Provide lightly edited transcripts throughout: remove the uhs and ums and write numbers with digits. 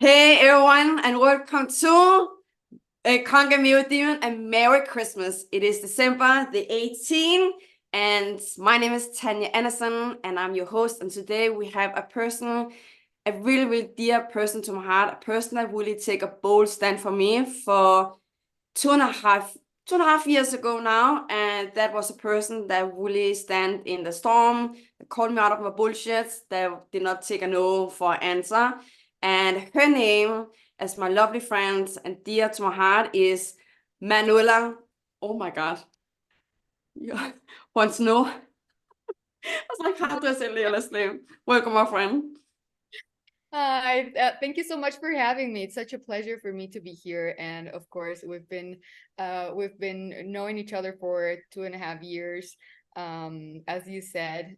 Hey everyone, and welcome to Conquer Me with Demon and Merry Christmas. It is December the 18th, and my name is Tanya Anderson, and I'm your host. And today we have a really, really dear person to my heart, a person that really take a bold stand for me for two and a half two and a half years ago now, and that was a person that really stand in the storm, that called me out of my bullshit, that did not take a no for an answer. And her name, as my lovely friend and dear to my heart, is Manuela. Oh my God. Yeah. Want to know? I was like, how do I say Leola's name? Welcome, my friend. Hi, thank you so much for having me. It's such a pleasure for me to be here. And of course, we've been knowing each other for 2.5 years. As you said,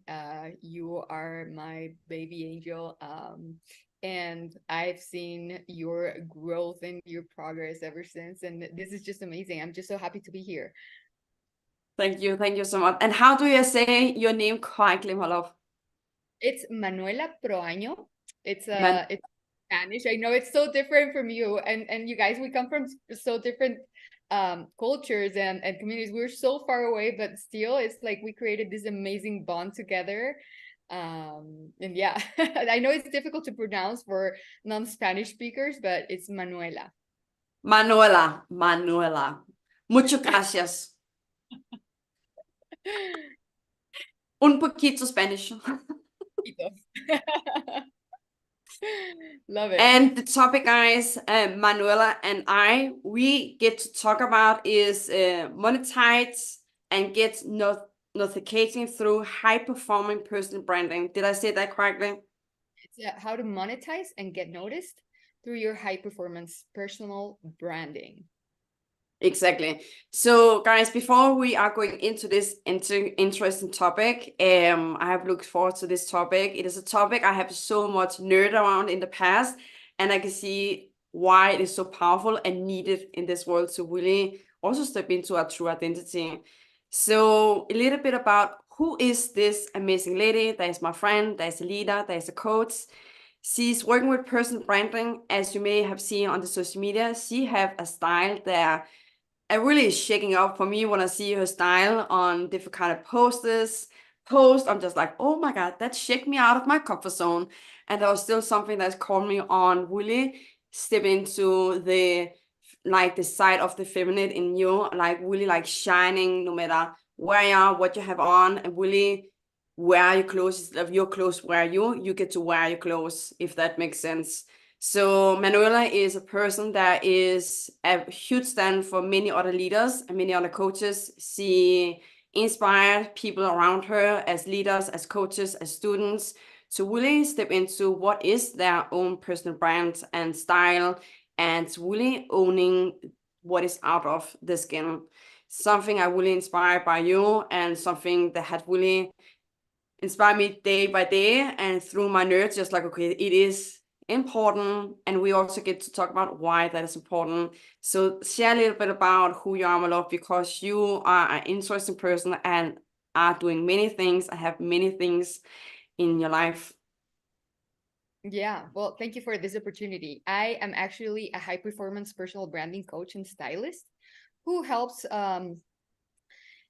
you are my baby angel. And I've seen your growth and your progress ever since. And this is just amazing. I'm just so happy to be here. Thank you. Thank you so much. And how do you say your name correctly, my love? It's Manuela Proaño. It's Man. it's Spanish. I know it's so different from you and you guys. We come from so different cultures and communities. We're so far away, but still, it's like we created this amazing bond together. And yeah, I know it's difficult to pronounce for non-Spanish speakers, but it's Manuela. Manuela. Manuela. Muchas gracias. Un poquito Spanish. Love it. And the topic, guys, Manuela and I, we get to talk about is monetize and get notification through high performing personal branding. Did I say that correctly? It's how to monetize and get noticed through your high performance personal branding. Exactly. So, guys, before we are going into this interesting topic, I have looked forward to this topic. It is a topic I have so much nerd around in the past, and I can see why it is so powerful and needed in this world to really also step into our true identity. So, a little bit about who is this amazing lady that is my friend, that is a leader, that is a coach. She's working with personal branding, as you may have seen on the social media. She have a style that it really is shaking up for me when I see her style on different kind of posts. I'm just like, oh my God, that shook me out of my comfort zone. And there was still something that's called me on really step into the side of the feminine in you, like really like shining no matter where you are, what you have on, and really wear your clothes. If your clothes wear you, you get to wear your clothes, if that makes sense. So Manuela is a person that is a huge stand for many other leaders and many other coaches. She inspired people around her as leaders, as coaches, as students to really step into what is their own personal brand and style and really owning what is out of the skin. Something I really inspired by you and something that had really inspired me day by day and through my nerds, just like, okay, it is important. And we also get to talk about why that is important. So share a little bit about who you are, my love, because you are an interesting person and are doing many things. I have many things in your life. Yeah, well, thank you for this opportunity. I am actually a high performance personal branding coach and stylist who helps I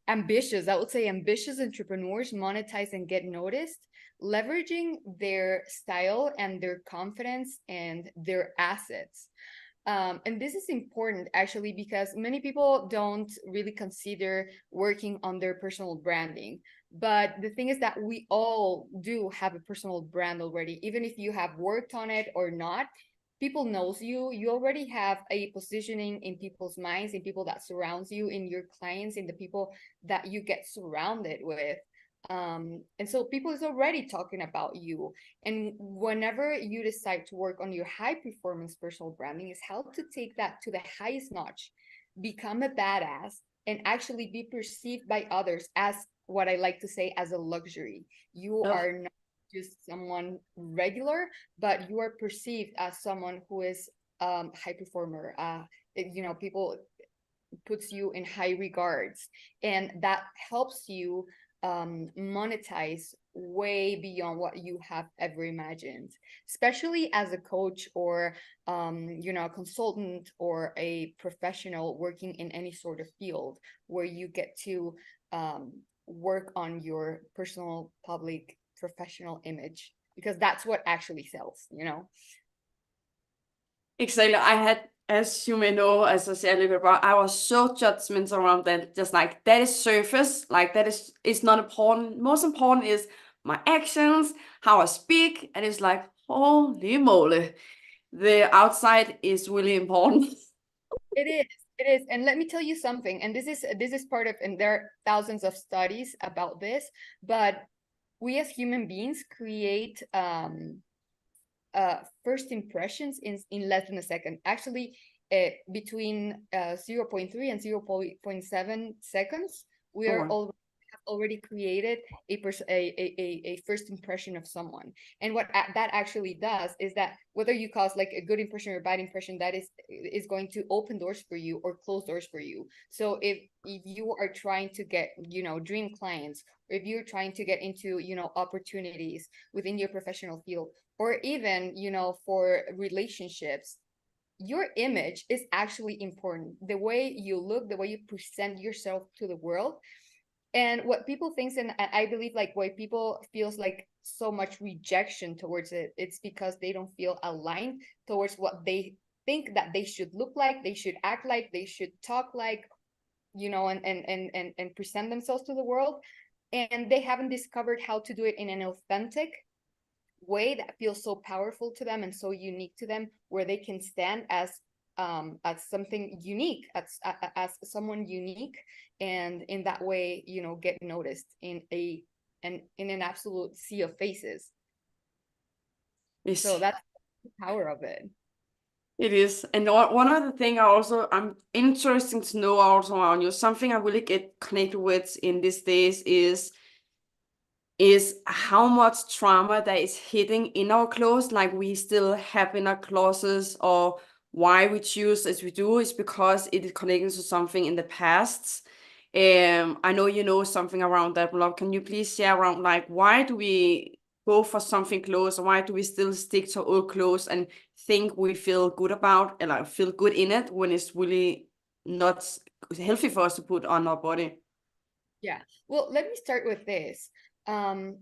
would say ambitious entrepreneurs monetize and get noticed, leveraging their style and their confidence and their assets. And this is important actually because many people don't really consider working on their personal branding. But the thing is that we all do have a personal brand already, even if you have worked on it or not. People knows you. You already have a positioning in people's minds, in people that surrounds you, in your clients, in the people that you get surrounded with. And so people is already talking about you, and whenever you decide to work on your high performance personal branding, is how to take that to the highest notch, become a badass, and actually be perceived by others as what I like to say as a luxury. You Oh, are not just someone regular, but you are perceived as someone who is high performer. People puts you in high regards, and that helps you monetize way beyond what you have ever imagined, especially as a coach or a consultant or a professional working in any sort of field where you get to work on your personal, public, professional image, because that's what actually sells, Exactly. I had, as you may know, as I said a little bit about, I was so judgmental around that. Just like, that is surface, like that is not important. Most important is my actions, how I speak, and it's like, holy moly, the outside is really important. It is. And let me tell you something, and this is part of, and there are thousands of studies about this, but we as human beings create first impressions in less than a second. Actually, between 0.3 and 0.7 seconds, we Oh, are wow. already created a first impression of someone. And what that actually does is that whether you cause like a good impression or a bad impression, that is going to open doors for you or close doors for you. So if you are trying to get dream clients, or if you're trying to get into opportunities within your professional field, or even for relationships, your image is actually important. The way you look, the way you present yourself to the world. And what people thinks, and I believe like why people feels like so much rejection towards it, it's because they don't feel aligned towards what they think that they should look like, they should act like, they should talk like, and present themselves to the world. And they haven't discovered how to do it in an authentic way that feels so powerful to them and so unique to them, where they can stand as something unique, as someone unique, and in that way get noticed in an absolute sea of faces. So Yes, that's the power of it. it is. And one other thing I'm interesting to know also on you, something I really get connected with in these days is how much trauma that is hitting in our clothes, like we still have in our closets, or why we choose as we do is because it is connected to something in the past. I know you know something around that, Love. Can you please share around like why do we go for something close, or why do we still stick to old clothes and think we feel good about and like feel good in it when it's really not healthy for us to put on our body? Yeah. Well, let me start with this. Um,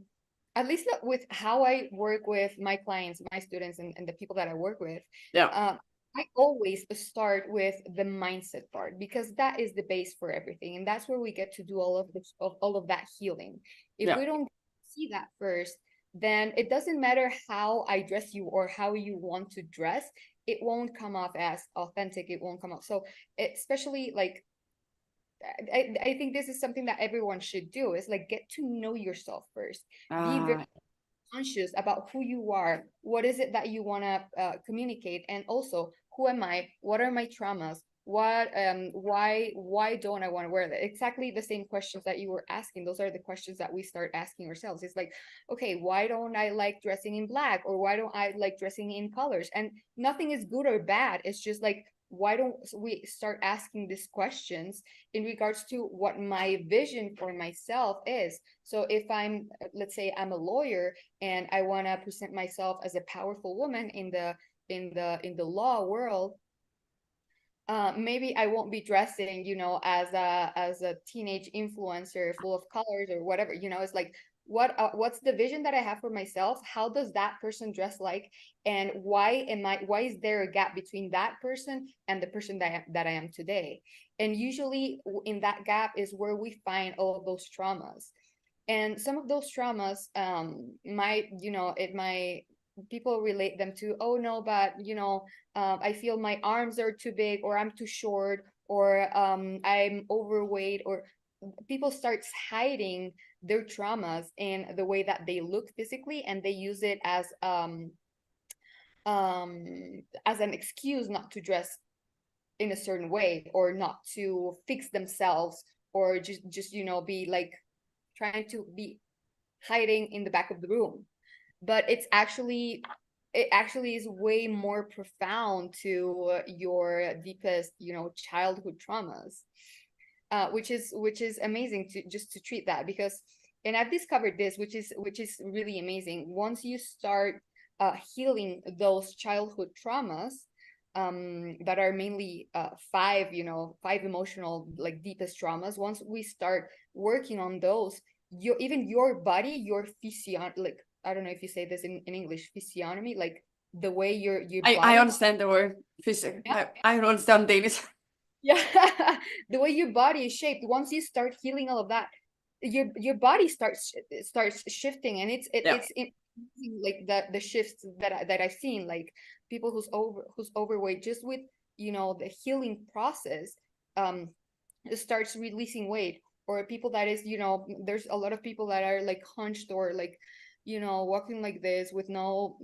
at least with how I work with my clients, my students, and the people that I work with. Yeah, I always start with the mindset part, because that is the base for everything, and that's where we get to do all of that healing. If yeah. we don't see that first, then it doesn't matter how I dress you or how you want to dress. It won't come off as authentic. It won't come off. So, especially like I think this is something that everyone should do, is like get to know yourself first. Be very Uh, conscious about who you are, what is it that you want to communicate, and also who am I, what are my traumas, why don't I want to wear that. Exactly the same questions that you were asking, those are the questions that we start asking ourselves. It's like, okay, why don't I like dressing in black, or why don't I like dressing in colors? And nothing is good or bad, it's just like, why don't we start asking these questions in regards to what my vision for myself is. So if let's say I'm a lawyer and I want to present myself as a powerful woman in the law world, maybe I won't be dressing, as a teenage influencer full of colors or whatever. It's like, what's the vision that I have for myself? How does that person dress like? And why is there a gap between that person and the person that I am today? And usually in that gap is where we find all of those traumas. And some of those traumas might people relate them to, oh no, but I feel my arms are too big, or I'm too short, or I'm overweight, or people starts hiding their traumas in the way that they look physically, and they use it as an excuse not to dress in a certain way, or not to fix themselves, or just be like trying to be hiding in the back of the room. But it actually is way more profound to your deepest childhood traumas, which is amazing to treat that, because and I've discovered this, which is really amazing. Once you start healing those childhood traumas, that are mainly five emotional, like, deepest traumas. Once we start working on those, even your body, your like, I don't know if you say this in English, physiognomy, like the way your I body, understand the word physics. yeah, I don't understand Danish. yeah, the way your body is shaped. Once you start healing all of that, your body starts shifting, and Yeah. it's like the shifts that I've seen, like people who's overweight, just with the healing process, um starts releasing weight, or people that is, there's a lot of people that are like hunched, or like, walking like this with no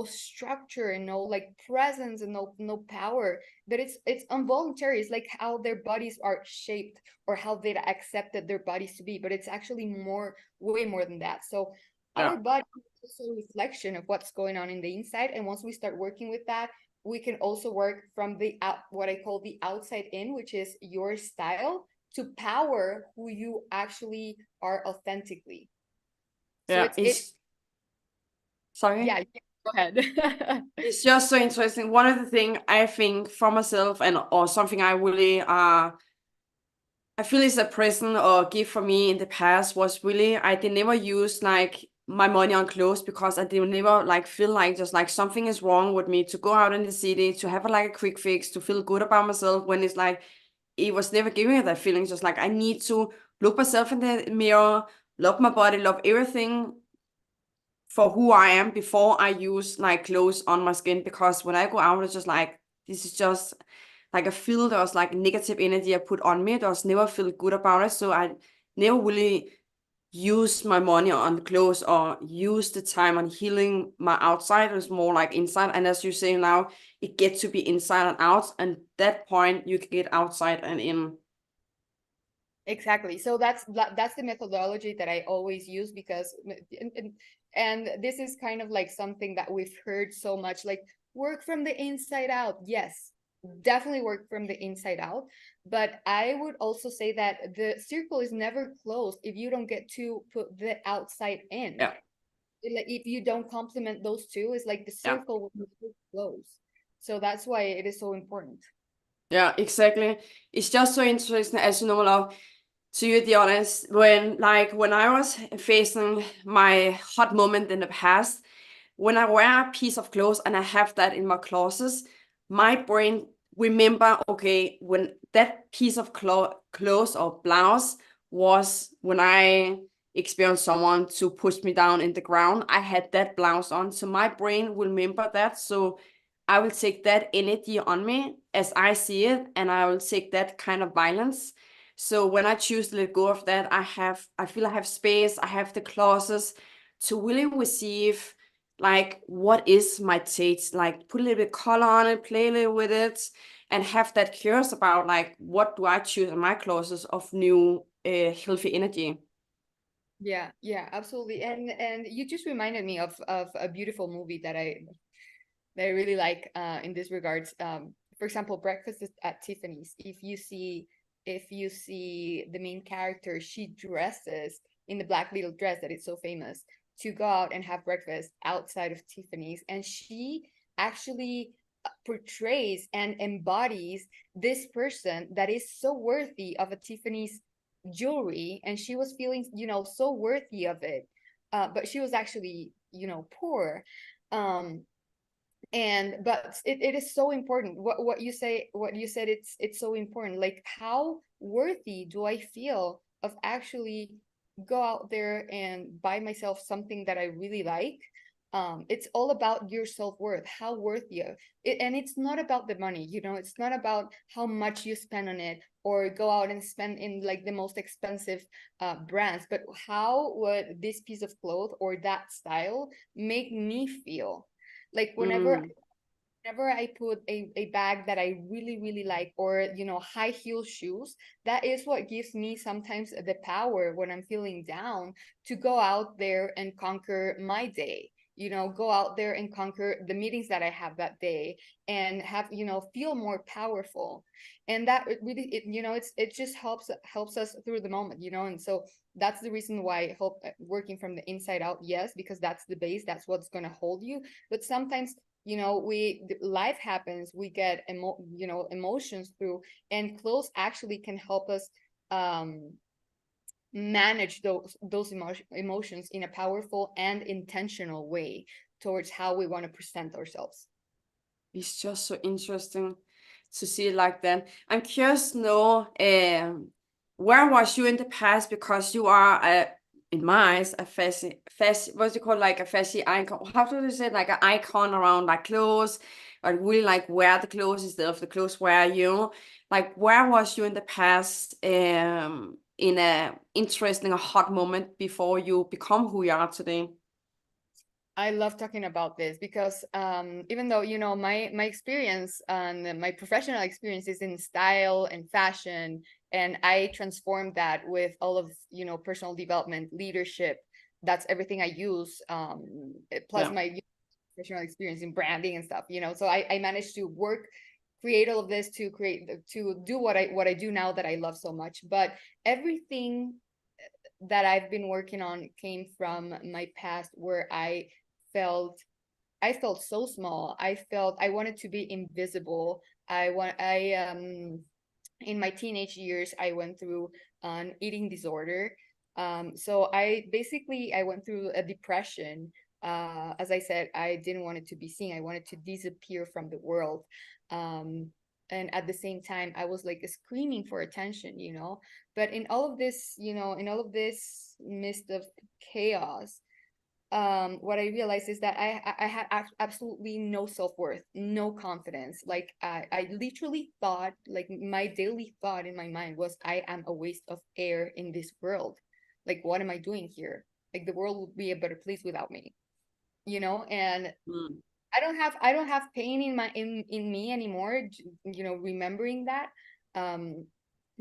structure and no like presence and no power, but it's involuntary. It's like how their bodies are shaped, or how they accepted their bodies to be, but it's actually way more than that. So Yeah. our body is also a reflection of what's going on in the inside, and once we start working with that, we can also work from the out, what I call the outside in, which is your style, to power who you actually are authentically. So Yeah. it's Sorry. yeah, go ahead. It's just so interesting. One of the things I think for myself, and or something I really I feel is a present or gift for me in the past, was really I did never use like my money on clothes, because I did never like feel like just like something is wrong with me to go out in the city to have like a quick fix to feel good about myself, when it's like it was never giving me that feeling. Just like I need to look myself in the mirror, love my body, love everything for who I am before I use like clothes on my skin. Because when I go out, it's just like, this is just like I feel there was like negative energy I put on me. I just never feel good about it. So I never really use my money on clothes or use the time on healing my outside. It's more like inside. And as you say now, it gets to be inside and out. And that point you can get outside and in. Exactly. So that's the methodology that I always use, because and this is kind of like something that we've heard so much, like, work from the inside out. Yes, definitely work from the inside out, but I would also say that the circle is never closed if you don't get to put the outside in. Yeah. Like, if you don't complement those two, it's like the Yeah. circle will never close. So that's why it is so important. Yeah, exactly. It's just so interesting, as you know, love. To you, be honest, when I was facing my hot moment in the past, when I wear a piece of clothes and I have that in my closet, my brain remember, okay, when that piece of clothes or blouse was when I experienced someone to push me down in the ground, I had that blouse on. So my brain will remember that. So I will take that energy on me as I see it, and I will take that kind of violence. So when I choose to let go of that, I feel I have space, I have the clauses to really receive like what is my taste, like put a little bit color on it, play a little with it, and have that curious about like what do I choose in my clauses of new healthy energy. Yeah, absolutely. And you just reminded me of a beautiful movie that I really like in this regards. For example, Breakfast at Tiffany's. If you see the main character, she dresses in the black little dress that is so famous to go out and have breakfast outside of Tiffany's, and she actually portrays and embodies this person that is so worthy of a Tiffany's jewelry, and she was feeling, so worthy of it, but she was actually, poor. um and but it is so important what you say, what you said. It's so important, like, how worthy do I feel of actually go out there and buy myself something that I really like. It's all about your self-worth, how worthy of it. And it's not about the money, it's not about how much you spend on it, or go out and spend in like the most expensive brands, but how would this piece of cloth or that style make me feel. Like, Mm. whenever I put a bag that I really, really like, or, high heel shoes, that is what gives me sometimes the power when I'm feeling down to go out there and conquer my day. go out there and conquer the meetings that I have that day, and have, feel more powerful. And that really, it just helps us through the moment, and so that's the reason why I hope working from the inside out, yes, because that's the base, that's what's going to hold you. But sometimes, life happens, we get emotions through, and clothes actually can help us manage those emotions in a powerful and intentional way towards how we want to present ourselves. It's just so interesting to see it like that. I'm curious to know, where was you in the past? Because you are, in my eyes, a fashion, what's it called, like a fashion icon. How do you say, like an icon around like clothes, or really like wear the clothes instead of the clothes wear you? Like, where was you in the past, in a interesting, a hot moment before you become who you are today? I love talking about this because even though, my experience and my professional experience is in style and fashion, and I transformed that with all of, personal development, leadership, that's everything I use, plus Yeah. my professional experience in branding and stuff, so I managed to create all of this to do what I do now that I love so much. But everything that I've been working on came from my past, where felt I felt so small. I felt I wanted to be invisible. In my teenage years, I went through an eating disorder. So I went through a depression. As I said, I didn't want it to be seen. I wanted to disappear from the world. And at the same time, I was like screaming for attention, But in all of this, in all of this mist of chaos, what I realized is that I had absolutely no self-worth, no confidence. Like I literally thought, like my daily thought in my mind was, I am a waste of air in this world. Like, what am I doing here? Like, the world would be a better place without me, and Mm. I don't have pain in me anymore, remembering that,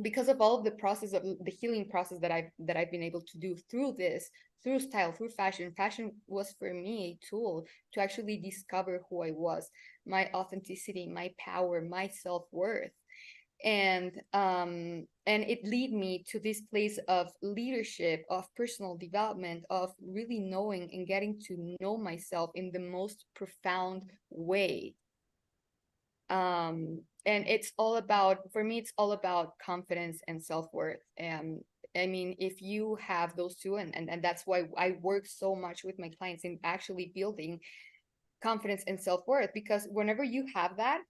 because of all of the process of the healing process that I've been able to do through this, through style, through fashion. Fashion was for me a tool to actually discover who I was, my authenticity, my power, my self-worth. And it lead me to this place of leadership, of personal development, of really knowing and getting to know myself in the most profound way. And it's all about, for me, it's all about confidence and self-worth. And I mean, if you have those two, and that's why I work so much with my clients in actually building confidence and self-worth, because whenever you have that,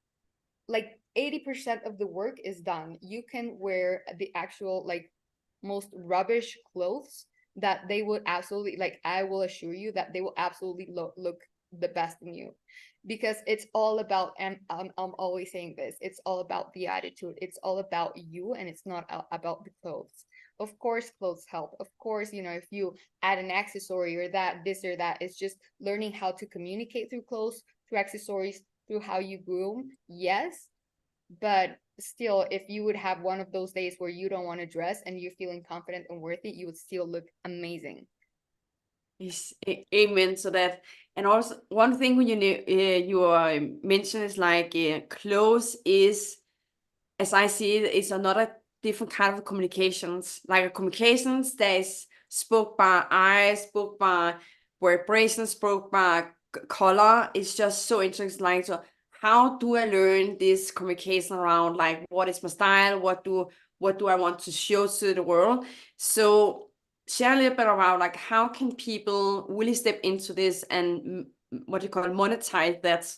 like 80% of the work is done. You can wear the actual, like, most rubbish clothes that they would absolutely, like, I will assure you that they will absolutely look the best in you, because it's all about, and I'm always saying this, it's all about the attitude, it's all about you, and it's not about the clothes. Of course clothes help, of course, if you add an accessory or that, this or that, it's just learning how to communicate through clothes, through accessories, through how you groom, yes. But still, if you would have one of those days where you don't want to dress and you're feeling confident and worthy, you would still look amazing. Yes, amen to that. And also, one thing when you mentioned is like, clothes is, as I see it, is another different kind of communications. Like a communications that is spoke by eyes, spoke by vibration, spoke by color. It's just so interesting. Like, so how do I learn this communication around, like, what is my style? What do I want to show to the world? So share a little bit about, like, how can people really step into this and what you call monetize that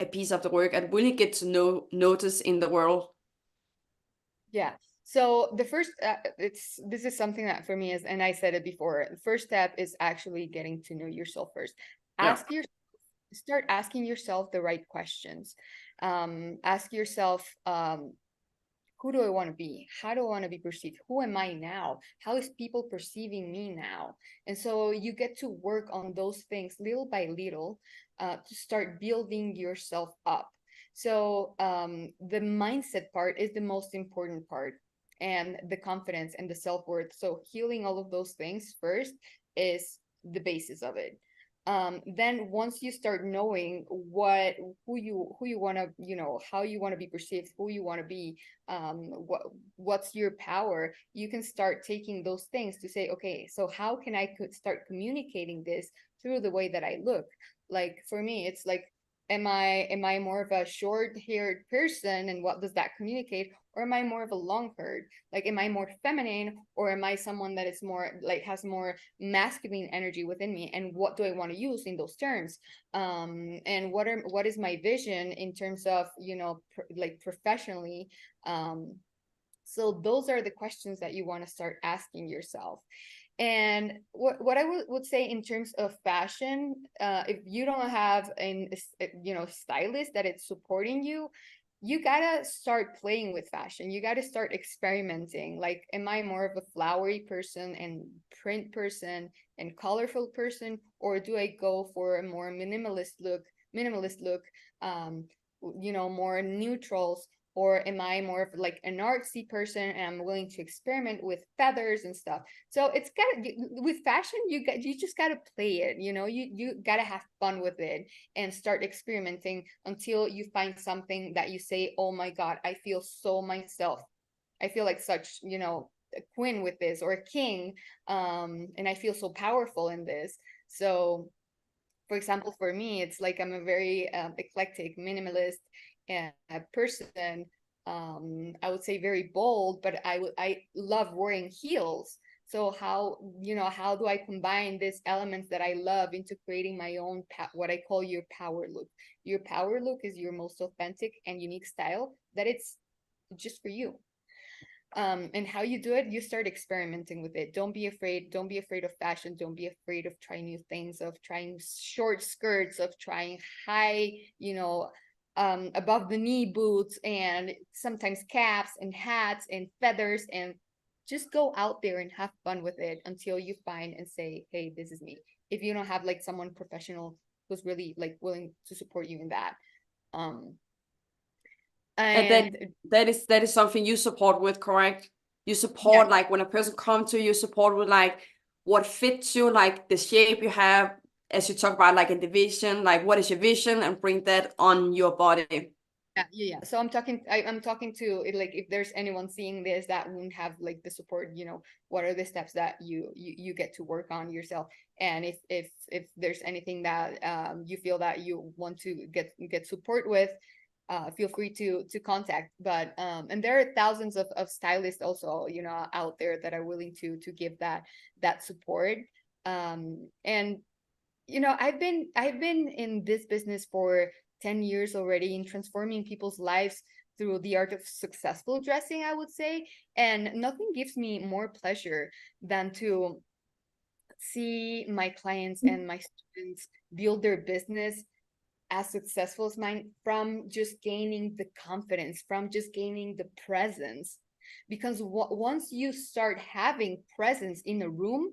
a piece of the work and really get to notice in the world. Yeah. So the first, this is something that for me is, and I said it before, the first step is actually getting to know yourself first. Yeah. Start asking yourself the right questions. Ask yourself, who do I want to be? How do I want to be perceived? Who am I now? How is people perceiving me now? And so you get to work on those things little by little, to start building yourself up. So the mindset part is the most important part, and the confidence and the self-worth. So healing all of those things first is the basis of it. then once you start knowing who you want to, you know, how you want to be perceived, who you want to be, what's your power, you can start taking those things to say, okay, so how can I start communicating this through the way that I look? Like for me, it's like, am I more of a short-haired person, and what does that communicate? Or am I more of a long-haired? Like, am I more feminine, or am I someone that is more like has more masculine energy within me? And what do I want to use in those terms? And what is my vision in terms of, you know, like professionally? So those are the questions that you want to start asking yourself. And what I would say in terms of fashion, if you don't have an, you know, stylist that it's supporting you, you gotta start playing with fashion. You gotta start experimenting. Like, am I more of a flowery person and print person and colorful person, or do I go for a more minimalist look, you know, more neutrals? Or am I more of like an artsy person and I'm willing to experiment with feathers and stuff? So it's with fashion, you just gotta play it, you know, you gotta have fun with it and start experimenting until you find something that you say, oh my God, I feel so myself. I feel like such, you know, a queen with this, or a king, and I feel so powerful in this. So for example, for me, it's like I'm a very eclectic, minimalist person. I would say very bold, but I love wearing heels. So how, you know, how do I combine these elements that I love into creating my own what I call your power look? Your power look is your most authentic and unique style that it's just for you. And how you do it, you start experimenting with it. Don't be afraid of fashion. Don't be afraid of trying new things, of trying short skirts, of trying high, you know, above the knee boots, and sometimes caps and hats and feathers, and just go out there and have fun with it until you find and say, hey, this is me. If you don't have like someone professional who's really like willing to support you in that. And And that is something you support with, correct? You support, yeah, like when a person comes to you, support with like what fits you, like the shape you have, as you talk about, like in the vision, like what is your vision, and bring that on your body. yeah. So I'm talking to like, if there's anyone seeing this that won't have like the support, you know, what are the steps that you get to work on yourself? And if there's anything that you feel that you want to get support with, feel free to contact. But and there are thousands of stylists also, you know, out there that are willing to give that support. And you know, I've been in this business for 10 years already, in transforming people's lives through the art of successful dressing, I would say. And nothing gives me more pleasure than to see my clients and my students build their business as successful as mine, from just gaining the confidence, from just gaining the presence. Because once you start having presence in a room,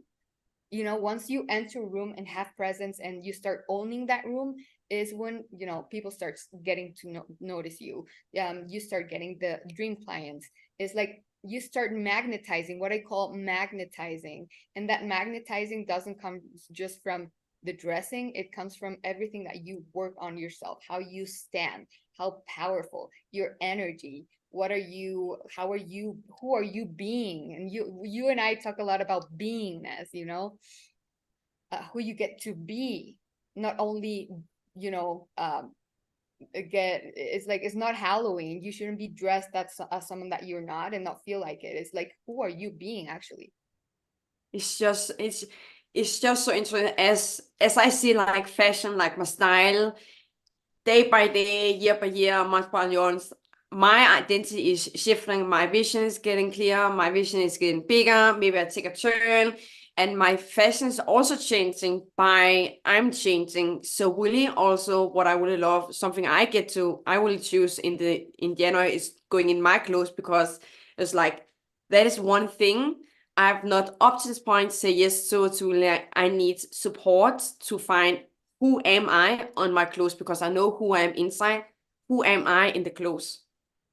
you know, once you enter a room and have presence and you start owning that room, is when, you know, people start getting to notice you. You start getting the dream clients. It's like you start magnetizing, what I call magnetizing. And that magnetizing doesn't come just from the dressing, it comes from everything that you work on yourself, how you stand, how powerful your energy, what are you, how are you, who are you being? And you and I talk a lot about beingness, you know, who you get to be, not only, you know, again, it's like, it's not Halloween, you shouldn't be dressed as someone that you're not and not feel like it. It's like, who are you being actually? It's just it's just so interesting, as I see like fashion, like my style, day by day, year by year, month by month, my identity is shifting. My vision is getting clear. My vision is getting bigger. Maybe I take a turn, and my fashion is also changing. I'm changing. So really, also what I really love, something I will choose in January, is going in my clothes, because it's like that is one thing I've not up to this point say yes to. Like, I need support to find who am I on my clothes, because I know who I am inside. Who am I in the clothes?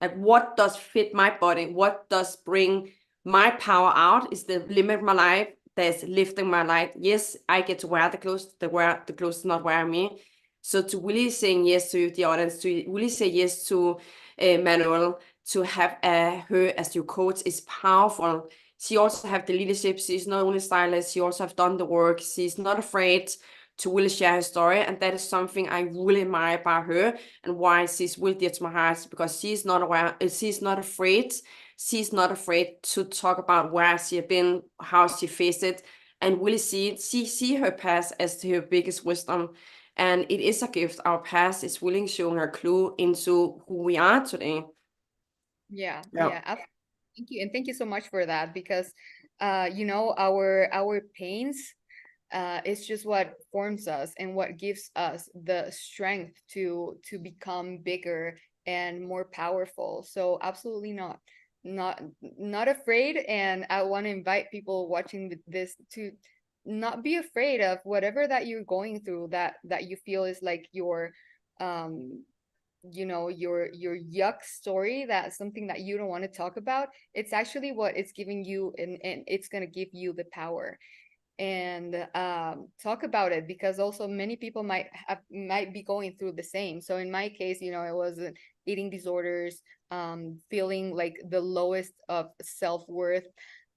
Like, what does fit my body? What does bring my power out? Is the limit my life? that's lifting my light. Yes, I get to wear the clothes, the clothes do not wear me. So to really saying yes to the audience, to really say yes to Manuel, to have her as your coach is powerful. She also have the leadership. She's not only stylist, she also have done the work. She's not afraid to really share her story, and that is something I really admire about her, and why she's really dear to my heart, because she's not afraid. She's not afraid to talk about where she has been, how she faced it, and really see her past as her biggest wisdom. And it is a gift. Our past is really showing a clue into who we are today. Yeah, Yeah. yeah, absolutely. Thank you, and thank you so much for that, because you know, our pains it's just what forms us and what gives us the strength to become bigger and more powerful. So absolutely not afraid. And I want to invite people watching this to not be afraid of whatever that you're going through, that you feel is like your you know, your yuck story, that's something that you don't want to talk about. It's actually what it's giving you, and it's going to give you the power. And talk about it, because also many people might be going through the same. So in my case, you know, it was eating disorders, feeling like the lowest of self-worth,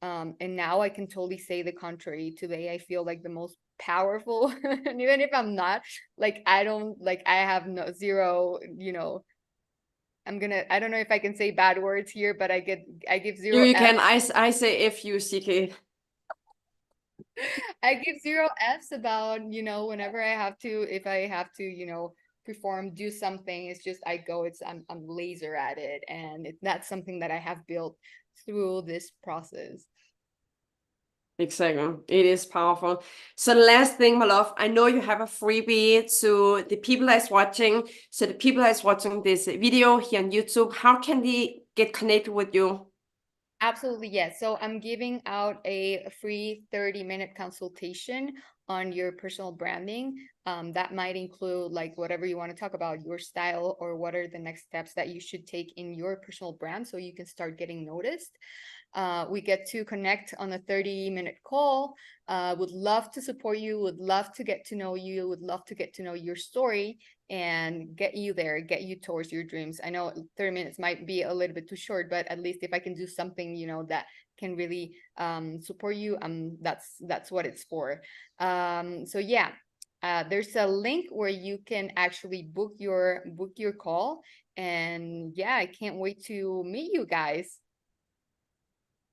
and now I can totally say the contrary. Today I feel like the most powerful, and even if I'm not, like, I don't, like, I have no zero, you know, I don't know if I can say bad words here, but I give zero You F. can, I say F-U-C-K. I give zero F's about, you know, whenever I have to, if I have to, you know, perform, do something, it's just I go, I'm laser at it. And that's something that I have built through this process. Exactly. It is powerful. So the last thing, my love, I know you have a freebie to the people that's watching. So the people that's watching this video here on YouTube, how can they get connected with you? Absolutely, yes. So I'm giving out a free 30-minute consultation on your personal branding. That might include like whatever you want to talk about, your style, or what are the next steps that you should take in your personal brand so you can start getting noticed. We get to connect on a 30-minute call. Would love to support you, would love to get to know you, would love to get to know your story and get you there, get you towards your dreams. I know 30 minutes might be a little bit too short, but at least if I can do something, you know, that can really support you, that's what it's for. So yeah, there's a link where you can actually book your call. And yeah, I can't wait to meet you guys.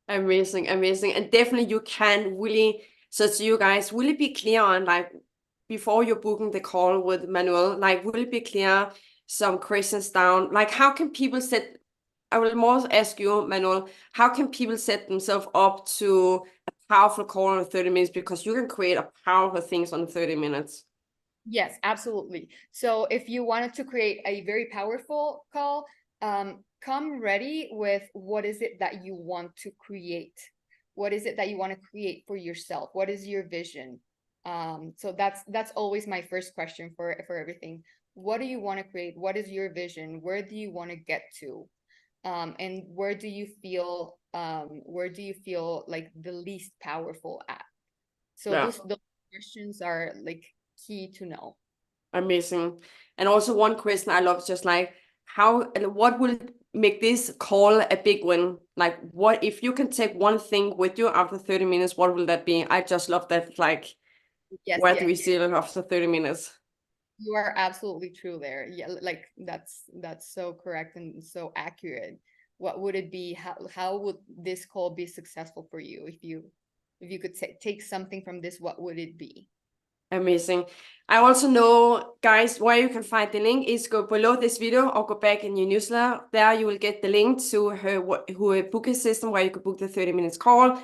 Amazing, amazing. And definitely you can really, so to you guys, really be clear on, like, before you're booking the call with Manuel, like, really be clear some questions down. Like, how can people set, I will more ask you, Manuel, how can people set themselves up to a powerful call in 30 minutes? Because you can create a powerful things on 30 minutes. Yes, absolutely. So if you wanted to create a very powerful call, come ready with what is it that you want to create? What is it that you want to create for yourself? What is your vision? So that's always my first question for everything. What do you want to create? What is your vision? Where do you want to get to? And where do you feel like the least powerful at? So Yeah. those questions are like key to know. Amazing. And also one question I love, just like, what will make this call a big win? Like, what if you can take one thing with you after 30 minutes, what will that be? I just love that. Like, Yes, where do yes, we see it after 30 minutes? you are absolutely true there. Yeah, like that's so correct and so accurate. What would it be? How would this call be successful for you if you could take something from this? What would it be? Amazing. I also know, guys, where you can find the link is go below this video or go back in your newsletter. There you will get the link to her booking system where you could book the 30 minutes call.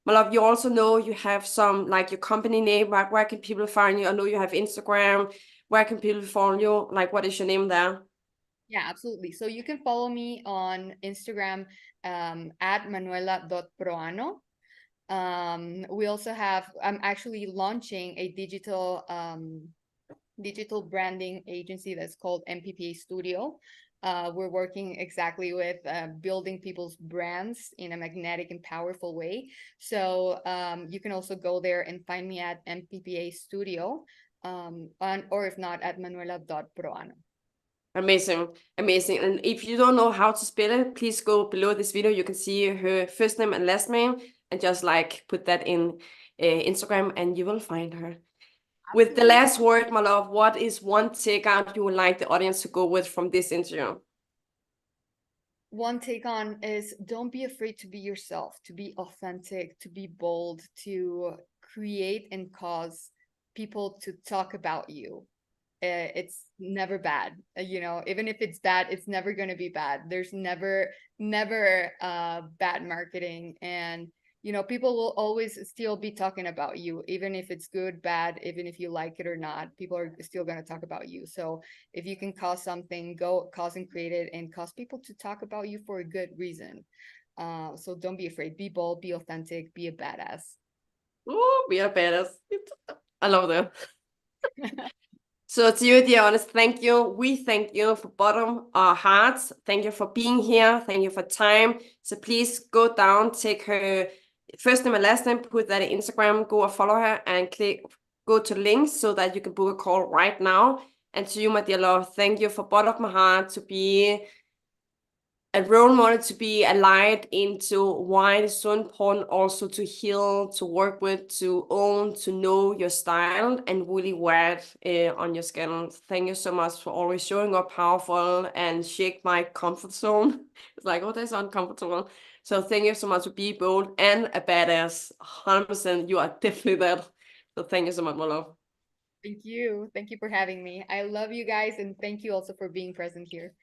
My love, you also know you have some, like, your company name. Where can people find you? I know you have Instagram. Where can people follow you? Like, what is your name there? Yeah, absolutely. So you can follow me on Instagram at manuela.proano. We also have, I'm actually launching a digital branding agency that's called MPPA Studio. We're working exactly with building people's brands in a magnetic and powerful way. So you can also go there and find me at MPPA Studio, or if not, at manuela.proano. Amazing, amazing. And if you don't know how to spell it, please go below this video. You can see her first name and last name, and just like put that in Instagram, and you will find her. With the last word, my love, what is one takeout you would like the audience to go with from this interview? One take on is, don't be afraid to be yourself, to be authentic, to be bold, to create and cause people to talk about you. It's never bad. Even if it's bad, it's never going to be bad. There's never bad marketing. And people will always still be talking about you, even if it's good, bad, even if you like it or not. People are still going to talk about you. So if you can cause something, go cause and create it, and cause people to talk about you for a good reason. So don't be afraid. Be bold, be authentic, be a badass. Oh, be a badass. I love that. So to you, dear honest, thank you. We thank you for bottom of our hearts. Thank you for being here. Thank you for time. So please go down, take her first name and last name, put that in Instagram, go and follow her, and go to links so that you can book a call right now. And to you, my dear love, thank you for bottom of my heart to be a role model, to be a light into why it is so important also to heal, to work with, to own, to know your style and really wear it on your skin. Thank you so much for always showing up powerful and shake my comfort zone. It's like, oh, that's uncomfortable. So thank you so much for being bold and a badass. 100%, you are definitely that. So thank you so much, my love. Thank you. Thank you for having me. I love you guys, and thank you also for being present here.